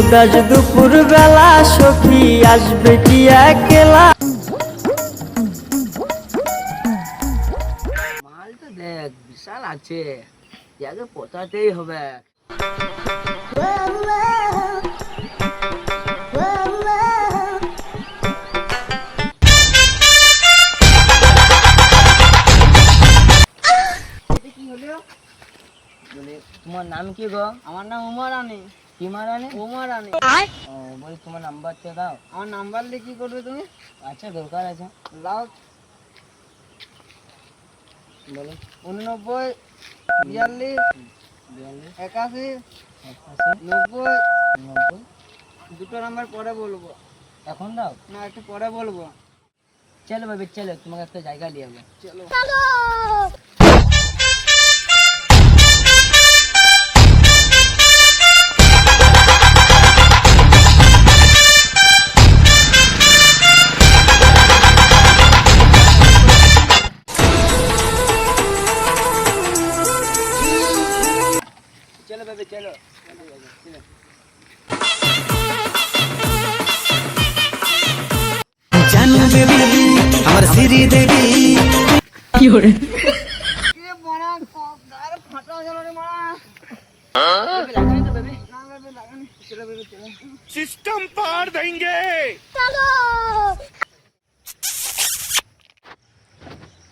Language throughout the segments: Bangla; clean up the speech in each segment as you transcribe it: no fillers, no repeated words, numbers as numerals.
উদাস দুপুর বেলা সখী আসবে কি একলা। মাল তো দেখ বিশাল আছে, আগে পচাতেই হবে। কি হলো? বলি তোমার নাম কি গো? আমার নাম উমা রানী। কি মারানি? উমা রানী। ও বলি তোমার নাম্বারটা দাও। আমার নাম্বার দিয়ে কি করবে তুমি? আচ্ছা দরকার আছে। লাও। বলো। 89 42 42 81 81 90। 90। দুটো নাম্বার পরে বলবো। এখন দাও। না, একটু পরে বলবো। চলো বেবি চলো, তোমাকে একটা জায়গা নিয়ে যাবো। চলো। চলো বেবি চলো। জানু বেবি আমার সিরি দেবী কি হরে এ বড়া গায়ে ফাটা গেল রে মারা। বেবি লাগানি তো বেবি। না বেবি লাগানি। চলো বেবি চলো। सिस्टम पार देंगे।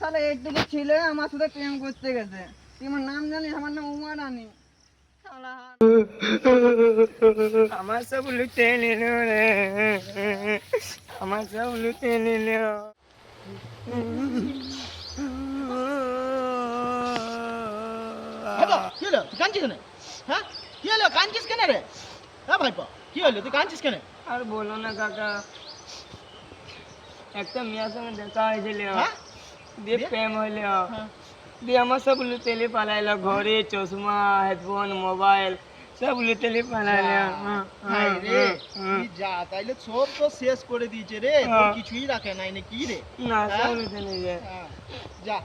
তাহলে এইটুকু ছেলে আমার সাথে প্রেম করতে গেছে। তুই আমার নাম জানিস? আমার নাম উমা রানী। শালা। আমার সব লুটে নিল রে, আমার সব লুটে নিল। কি হলো? তুই কাঁদছিস কেন? হ্যাঁ, কি হলো? কাঁদছিস কেন রে? হ্যাঁ ভাইপো, কি হলো? তুই কাঁদছিস কেন? আর বলো না কাকা, একটা মেয়ের সঙ্গে দেখা হয়েছিল, হ্যাঁ? দিয়ে দিয়ে? প্রেম হইল, হ্যাঁ। দিয়ে আমার সব লুটেলি পালাইলো, ঘড়ি চশমা হেডফোন মোবাইল সব লুটেলি পালাইলো। হাই রে, তুই যা, তাইলে সব তো শেষ করে দিয়েছে রে, তোর হ্যাঁ। কিছুই রাখে নাই নাকি রে? না সব হ্যাঁ? লুটে নিয়ে, হ্যাঁ, যা।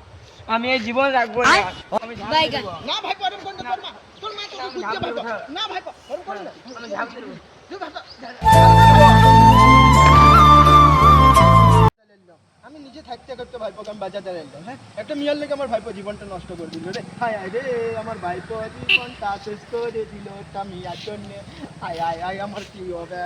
আমি এই জীবন রাখবো না, আমি ঝাঁপ দিয়ে দেবো। না ভাইপো, এরকম কর না, তোর মা তোকে খুঁজছে ভাইপো। না ভাইপো, এরকম কর না। আমি ঝাঁপ দিয়ে দেবো। তুই ভাইপো, আমি নিজে থাকতে করতে ভাইপোকে আমি বাঁচাতে এলাম। হ্যাঁ, একটা মেয়ের লেগে আমার ভাইপো জীবনটা নষ্ট করে দিল রে। হায় হায় রে, আমার ভাইপো জীবনটা শেষ করে দিল একটা মেয়ের জন্য। হায় হায় হায়, আমার কি হবে?